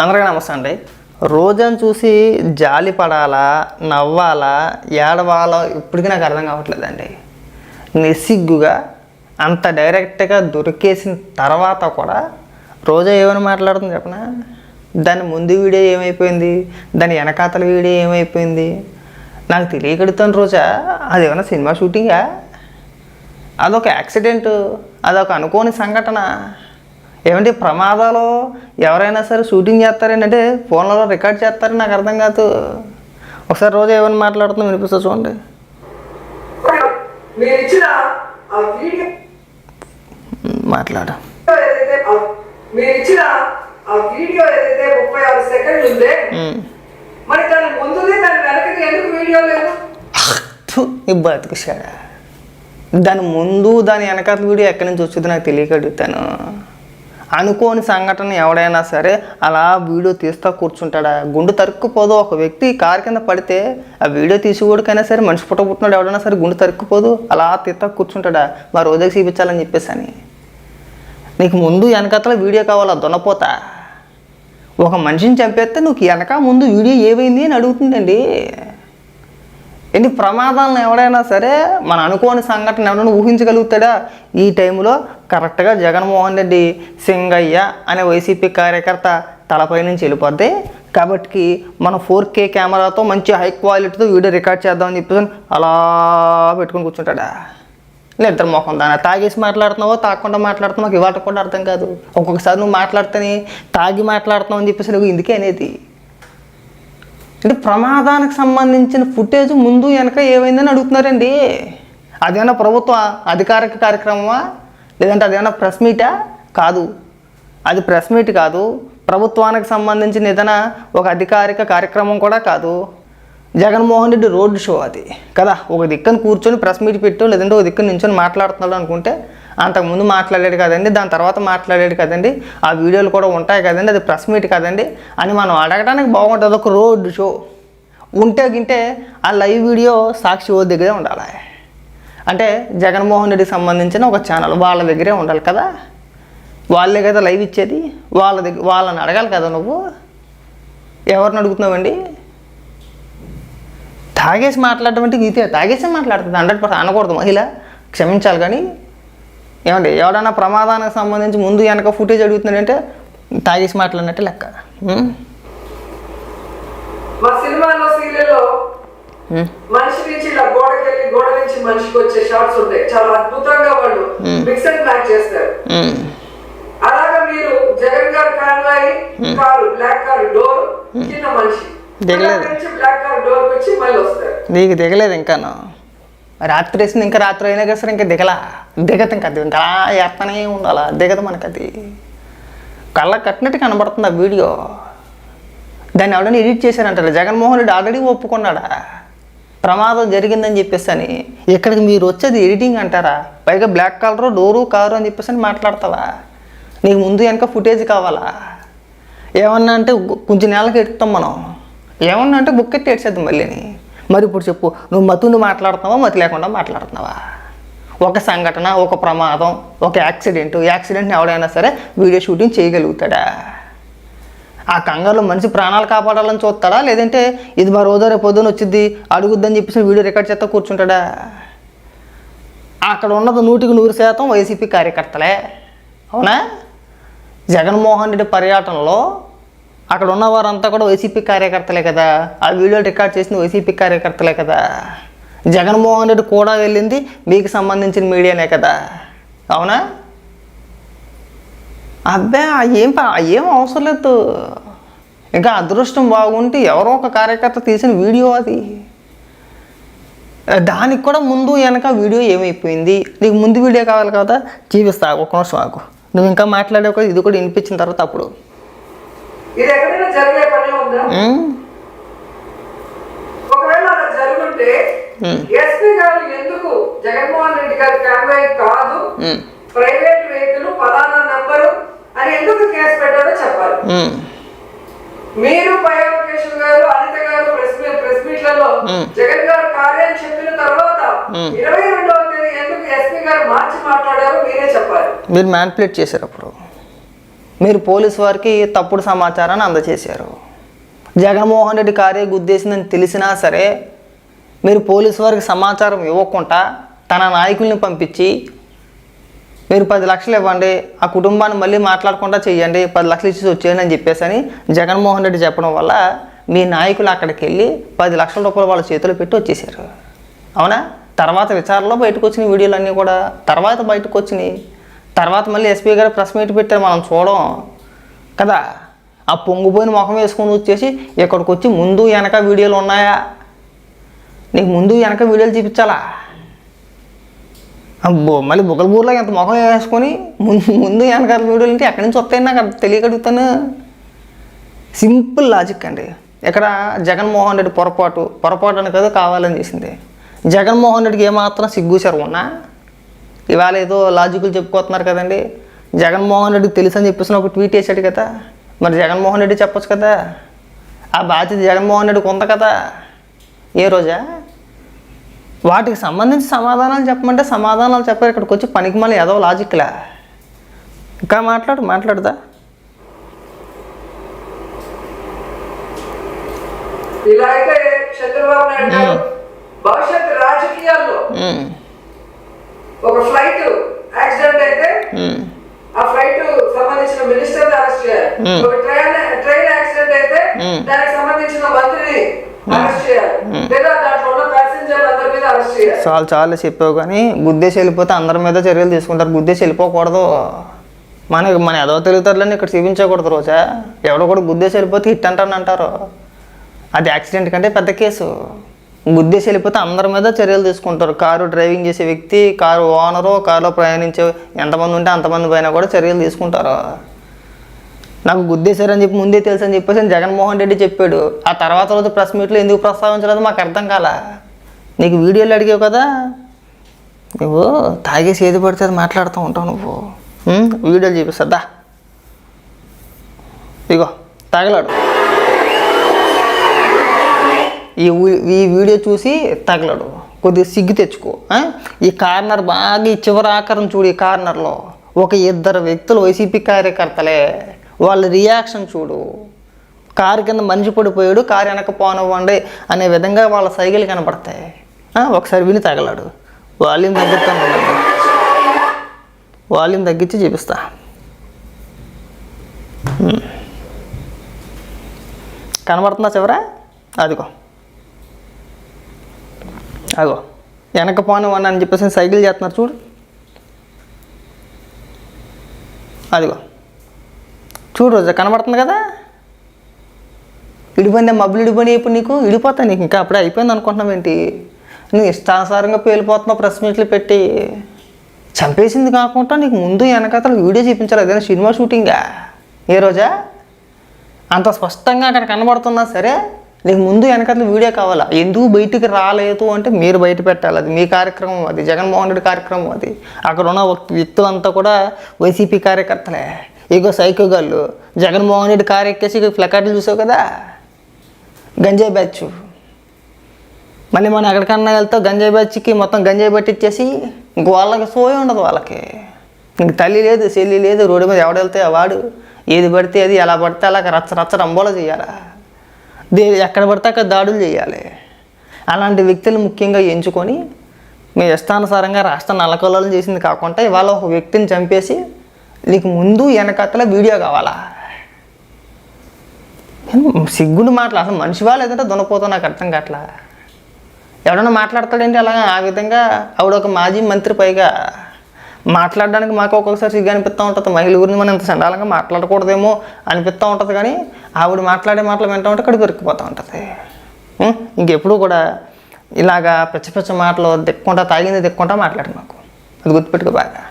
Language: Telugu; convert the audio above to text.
అందరికీ నమస్తే అండి. రోజాను చూసి జాలి పడాలా, నవ్వాలా, ఏడవాలో ఇప్పటికీ నాకు అర్థం కావట్లేదండి. నిస్సిగ్గుగా అంత డైరెక్ట్గా దొరికేసిన తర్వాత కూడా రోజా ఏమైనా మాట్లాడుతుంది చెప్పనా? దాని ముందు వీడియో ఏమైపోయింది, దాని వెనకాతల వీడియో ఏమైపోయింది నాకు తెలియకడుతాను. రోజా అది ఏమైనా సినిమా షూటింగా, అదొక యాక్సిడెంట్, అదొక అనుకోని సంఘటన. ఏమంటే ప్రమాదాలు ఎవరైనా సరే షూటింగ్ చేస్తారేంటంటే ఫోన్లలో రికార్డ్ చేస్తారని నాకు అర్థం కాదు. ఒకసారి రోజు ఏమైనా మాట్లాడుతున్నా వినిపిస్తా చూడండి. మాట్లాడు. బతికిసాడా? దాని ముందు దాని వెనకాల వీడియో ఎక్కడి నుంచి వచ్చింది నాకు తెలియక అడుగుతాను. అనుకోని సంఘటన ఎవడైనా సరే అలా వీడియో తీస్తా కూర్చుంటాడా? గుండు తరుక్కుపోదు. ఒక వ్యక్తి కారు కింద పడితే ఆ వీడియో తీసుకోవడానికైనా సరే మనిషి పుట్టబుట్టినాడు ఎవడైనా సరే గుండు తరుక్కుపోదు, అలా తీస్తా కూర్చుంటాడా? మా రోజాకి చూపించాలని చెప్పేసి అని. నీకు ముందు వెనకాతల వీడియో కావాలా? దొన్నపోతా. ఒక మనిషిని చంపేస్తే నువ్వు వెనక ముందు వీడియో ఏమైంది అని అడుగుతుందండి. ఎన్ని ప్రమాదాలను ఎవడైనా సరే మన అనుకోని సంఘటన ఎవరైనా ఊహించగలుగుతాడా? ఈ టైంలో కరెక్ట్గా జగన్మోహన్ రెడ్డి సింగయ్య అనే వైసీపీ కార్యకర్త తలపై నుంచి వెళ్ళిపోద్ది కాబట్టి మనం 4K కెమెరాతో మంచి హై క్వాలిటీతో వీడియో రికార్డ్ చేద్దామని చెప్పేసి అలా పెట్టుకొని కూర్చుంటాడా? లేదు ఇద్దరు మొహం దాన్ని తాగేసి మాట్లాడుతున్నావో తాగకుండా మాట్లాడుతున్నావు ఇవాళ కూడా అర్థం కాదు. ఒక్కొక్కసారి నువ్వు మాట్లాడితేనే తాగి మాట్లాడుతున్నావు అని చెప్పేసి నువ్వు ఇందుకే అనేది. అంటే ప్రమాదానికి సంబంధించిన ఫుటేజ్ ముందు వెనక ఏమైందని అడుగుతున్నారండి. అదేమన్నా ప్రభుత్వ అధికారిక కార్యక్రమమా, లేదంటే అదేమన్నా ప్రెస్ మీటా? కాదు, అది ప్రెస్ మీట్ కాదు. ప్రభుత్వానికి సంబంధించిన ఏదైనా ఒక అధికారిక కార్యక్రమం కూడా కాదు. జగన్మోహన్ రెడ్డి రోడ్ షో అది కదా. ఒక దిక్కును కూర్చొని ప్రెస్ మీట్ పెట్టు, లేదంటే ఒక దిక్కును నించొని మాట్లాడుతున్నాడు అనుకుంటే అంతకుముందు మాట్లాడాడు కదండి, దాని తర్వాత మాట్లాడాడు కదండి, ఆ వీడియోలు కూడా ఉంటాయి కదండి, అది ప్రెస్ మీట్ కదండి అని మనం అడగడానికి బాగుంటుంది. ఒక రోడ్ షో ఉంటే గింటే ఆ లైవ్ వీడియో సాక్షి ఓ దగ్గరే ఉండాలి. అంటే జగన్మోహన్ రెడ్డికి సంబంధించిన ఒక ఛానల్ వాళ్ళ దగ్గరే ఉండాలి కదా. వాళ్ళే కదా లైవ్ ఇచ్చేది, వాళ్ళని అడగాలి కదా. నువ్వు ఎవరిని అడుగుతున్నావండి? తాగేసి మాట్లాడటం అంటే గీతే తాగేసి మాట్లాడుతుంది 100% అనకూడదు మహిళ, క్షమించాలి. కానీ ఏమండి ఎవడన్నా ప్రమాదానికి సంబంధించి ముందు వెనక ఫుటేజ్ అడుగుతున్నాడంటే తాగేసి మాట్లాడినట్టే లెక్క. మా సినిమాలో సీరియల్లో మనిషి నుంచి ఇలా గోడకెళ్ళి గోడ నుంచి మనిషికి వచ్చే షాట్స్ ఉంటాయి. చాలా అద్భుతంగా వాళ్ళు మిక్స్ అండ్ మ్యాచ్ చేస్తారు. అలాగా మీరు Jagan garu convoy car black car door కింద మనిషి బ్లాక్ కారు డోర్ వచ్చి మళ్ళీ వస్తారు. నీకు దిగలేదు ఇంకాను. రాత్రి వేసింది ఇంకా రాత్రి అయినా కదా సరే ఇంకా దిగదు ఇంకా అది ఇంకా ఏర్తనే ఉండాలా, దిగదు మనకు. అది కళ్ళ కట్టినట్టు కనబడుతుంది ఆ వీడియో. దాన్ని ఎవడైనా ఎడిట్ చేశారంటారు. జగన్మోహన్ రెడ్డి ఆల్రెడీ ఒప్పుకున్నాడా ప్రమాదం జరిగిందని చెప్పేసి అని. ఇక్కడికి మీరు వచ్చేది ఎడిటింగ్ అంటారా? పైగా బ్లాక్ కలరు డోరు కారు అని చెప్పేసి అని మాట్లాడతావా? నీకు ముందు వెనక ఫుటేజ్ కావాలా? ఏమన్నా అంటే కొంచెం నెలకి ఎడుతాం మనం, ఏమన్నా అంటే బుక్ ఎట్టి ఏడ్చేద్దాం మళ్ళీని. మరి ఇప్పుడు చెప్పు, నువ్వు మతుని మాట్లాడుతున్నావా మతి లేకుండా మాట్లాడుతున్నావా? ఒక సంఘటన, ఒక ప్రమాదం, ఒక యాక్సిడెంట్ని ఎవడైనా సరే వీడియో షూటింగ్ చేయగలుగుతాడా? ఆ కంగారులో మనిషి ప్రాణాలు కాపాడాలని చూస్తాడా? లేదంటే ఇది మా రోజు రేపు పొద్దున వచ్చింది అడుగుద్దని చెప్పేసి వీడియో రికార్డ్ చేస్తా కూర్చుంటాడా? అక్కడ ఉన్నది 100% వైసీపీ కార్యకర్తలే. అవునా? జగన్మోహన్ రెడ్డి పర్యటనలో అక్కడ ఉన్న వారంతా కూడా వైసీపీ కార్యకర్తలే కదా. ఆ వీడియోలు రికార్డ్ చేసిన వైసీపీ కార్యకర్తలే కదా. జగన్మోహన్ రెడ్డి కూడా వెళ్ళింది మీకు సంబంధించిన మీడియానే కదా. అవునా? అబ్బే ఏం అవసరం లేదు. ఇంకా అదృష్టం బాగుంటే ఎవరో ఒక కార్యకర్త తీసిన వీడియో అది. దానికి కూడా ముందు వెనక వీడియో ఏమైపోయింది, నీకు ముందు వీడియో కావాలి కదా, చూపిస్తా. ఒక నిమిషం ఆగు, నువ్వు ఇంకా మాట్లాడే కూడా ఇది కూడా వినిపించిన తర్వాత అప్పుడు ఇది ఎక్కడైనా జరిగే పని ఉందా? ఒకవేళ అలా జరుగుంటే ఎస్పీ గారు ఎందుకు జగన్మోహన్ రెడ్డి గారి కాన్వాయ్ కాదు ప్రైవేట్ వెహికల్ ఫలానా నంబరు అని ఎందుకు కేసు పెట్టారో చెప్పాలి. మీరు పైకేశ్వర్ గారు అనిత గారు ప్రెస్ మీట్లలో జగన్ గారు కార్యం చెప్పిన తర్వాత 22వ తేదీ ఎందుకు ఎస్పీ గారు మార్చి మాట్లాడారో మీరే చెప్పాలి. మీరు మ్యానిపులేట్ చేశారు. అప్పుడు మీరు పోలీసు వారికి తప్పుడు సమాచారాన్ని అందజేశారు. జగన్మోహన్ రెడ్డి కారే గుద్దేసిందని తెలిసినా సరే మీరు పోలీసు వారికి సమాచారం ఇవ్వకుండా తన నాయకుల్ని పంపించి మీరు 10 లక్షలు ఇవ్వండి, ఆ కుటుంబాన్ని మళ్ళీ మాట్లాడకుండా చెయ్యండి, 10 లక్షలు ఇచ్చి వచ్చేయండి అని చెప్పేసి జగన్మోహన్ రెడ్డి చెప్పడం వల్ల మీ నాయకులు అక్కడికి వెళ్ళి 10 లక్షల రూపాయలు వాళ్ళ చేతిలో పెట్టి వచ్చేసారు. అవునా? తర్వాత విచారణలో బయటకు వచ్చిన వీడియోలన్నీ కూడా బయటకు వచ్చినాయి. తర్వాత మళ్ళీ ఎస్పీ గారు ప్రెస్ మీట్ పెట్టారు, మనం చూడం కదా. ఆ పొంగిపోయిన ముఖం వేసుకొని వచ్చేసి ఇక్కడికి వచ్చి ముందు వెనక వీడియోలు ఉన్నాయా, నీకు ముందు వెనక వీడియోలు చూపించాలా? మళ్ళీ బుగలబూర్లో ఎంత ముఖం వేసుకొని ముందు వెనకాల వీడియోలు అంటే ఎక్కడి నుంచి వస్తాయి నాకు తెలియగలుగుతాను. సింపుల్ లాజిక్ అండి. ఇక్కడ జగన్మోహన్ రెడ్డి పొరపాటు అని కదా కావాలని చేసింది. జగన్మోహన్ రెడ్డికి ఏమాత్రం సిగ్గుసారు ఉన్నా ఇవాళ ఏదో లాజిక్లు చెప్పుకోతున్నారు కదండి. జగన్మోహన్ రెడ్డికి తెలుసు అని చెప్పేసి ఒక ట్వీట్ వేసాడు కదా, మరి జగన్మోహన్ రెడ్డి చెప్పొచ్చు కదా, ఆ బాధ్యత జగన్మోహన్ రెడ్డికి ఉంది కదా. ఏ రోజా వాటికి సంబంధించి సమాధానాలు చెప్పమంటే సమాధానాలు చెప్పారు. ఇక్కడికి వచ్చి పనికి మళ్ళీ ఏదో లాజిక్లా. ఇంకా మాట్లాడుదా ఇలా అయితే చంద్రబాబు నాయుడు గారు భవిష్యత్ రాజకీయాల్లో ఒక ఫ్లైట్ యాక్సిడెంట్ అయితే ఆ ఫ్లైట్ సంబంధించిన మినిస్టర్ అరెస్ట్ చేయాలి. ఒక ట్రైన్ యాక్సిడెంట్ అయితే దానికి సంబంధించిన మంత్రిని అరెస్ట్ చేయాలి, లేదా దాంట్లో ఉన్న ప్యాసింజర్లు అందరి మీద అరెస్ట్ చేయాలి. చాలా చెప్పావు కానీ గుద్దేసి వెళ్ళిపోతే అందరి మీద చర్యలు తీసుకుంటారు. గుద్దేసి వెళ్ళిపోకూడదు. మన ఏదో తెలుగుతారులని ఇక్కడ చూపించకూడదు. రోజా ఎవడో కూడా గుద్దేసి వెళ్ళిపోతే హిట్ అంటారు. అది యాక్సిడెంట్ కంటే పెద్ద కేసు. గుద్దేసి వెళ్ళిపోతే అందరి మీద చర్యలు తీసుకుంటారు. కారు డ్రైవింగ్ చేసే వ్యక్తి, కారు ఓనరు, కారులో ప్రయాణించే ఎంతమంది ఉంటే అంతమంది పైన కూడా చర్యలు తీసుకుంటారు. నాకు గుద్దేశారని చెప్పి ముందే తెలుసు అని చెప్పేసి జగన్మోహన్ రెడ్డి చెప్పాడు. ఆ తర్వాత రోజు ప్రెస్ మీట్లో ఎందుకు ప్రస్తావించలేదు మాకు అర్థం కాల. నీకు వీడియోలు అడిగావు కదా, నువ్వు తాగేసి ఏది పడితే అది మాట్లాడుతూ ఉంటావు. నువ్వు వీడియోలు చూపిస్తుందా? ఇగో తగలాడు. ఈ వీడియో చూసి తగలడు. కొద్దిగా సిగ్గు తెచ్చుకో. ఈ కార్నర్ బాగా ఈ చివరి ఆకారం చూడు. ఈ కార్నర్లో ఒక 2 వ్యక్తులు వైసీపీ కార్యకర్తలే, వాళ్ళ రియాక్షన్ చూడు. కారు కింద మనిషి పడిపోయాడు, కారు వెనక పోనివ్వండి అనే విధంగా వాళ్ళ సైకిల్ కనపడతాయి. ఒకసారి విని తగలాడు. వాల్యూమ్ తగ్గిస్తాను, వాల్యూమ్ తగ్గించి చూపిస్తా. కనబడుతుందా చివరా? అదిగో వెనక పోనివ్వండి అని చెప్పేసి సైకిల్ చేస్తున్నారు చూడు. అదిగో చూడు రోజా, కనబడుతుంది కదా. ఇడిపోయింది మబ్బులు ఇడిపోయి. ఇప్పుడు నీకు ఇడిపోతా, నీకు ఇంకా అప్పుడే అయిపోయింది అనుకుంటున్నావు ఏంటి? నువ్వు ఇష్టానుసారంగా పేలిపోతున్నావు ప్రెస్ మీట్లు పెట్టి. చంపేసింది కాకుండా నీకు ముందు వెనకాతలు వీడియో చూపించాలి. అదేనా సినిమా షూటింగా? ఏ రోజా అంత స్పష్టంగా అక్కడ కనబడుతున్నా సరే నీకు ముందు వెనకాతలు వీడియో కావాలా? ఎందుకు బయటికి రాలేదు అంటే మీరు బయట పెట్టాలి. అది మీ కార్యక్రమం, అది జగన్మోహన్ రెడ్డి కార్యక్రమం. అది అక్కడ ఉన్న వ్యక్తులంతా కూడా వైసీపీ కార్యకర్తలే. ఇగో సైకో గాళ్ళు జగన్మోహన్ రెడ్డి కారు ఎక్కేసి ప్లకార్డులు చూసావు కదా, గంజాయి బ్యాచ్. మళ్ళీ మనం ఎక్కడికన్నా వెళ్తావు గంజాయి బ్యాచ్కి మొత్తం గంజాయి పట్టించేసి ఇంక వాళ్ళకి సోయి ఉండదు. వాళ్ళకి ఇంక తల్లి లేదు, చెల్లి లేదు. రోడ్డు మీద ఎవడెళ్తే వాడు ఏది పడితే అది, ఎలా పడితే అలా రచ్చ రంబోలో చేయాలా, ఎక్కడ పడితే అక్కడ దాడులు చేయాలి. అలాంటి వ్యక్తులు ముఖ్యంగా ఎంచుకొని మీ ఇష్టానుసారంగా రాష్ట్రాన్ని అల్లకల్లోలం చేసింది కాకుండా ఇవాళ ఒక వ్యక్తిని చంపేసి నీకు ముందు వెనకత్తల వీడియో కావాలా? సిగ్గుండి మాటలు. అసలు మనిషి వాళ్ళు ఏదంటే దున్నపోతా నాకు అర్థం కావట్లా. ఎవడన్నా మాట్లాడతాడేంటి అలాగా? ఆ విధంగా ఆవిడ ఒక మాజీ మంత్రి, పైగా మాట్లాడడానికి మాకు ఒక్కొక్కసారి సిగ్గు అనిపిస్తూ ఉంటుంది. మహిళ గురించి మనం ఇంత చండాలంగా మాట్లాడకూడదేమో అనిపిస్తూ ఉంటుంది. కానీ ఆవిడ మాట్లాడే మాటలు వింటూ ఉంటే ఇక్కడ దొరికిపోతూ ఉంటుంది. ఇంకెప్పుడు కూడా ఇలాగా పిచ్చ మాటలు దిక్కుంటా, తాగింది దిక్కుంటా మాట్లాడి మాకు అది గుర్తుపెట్టుకో బాగా.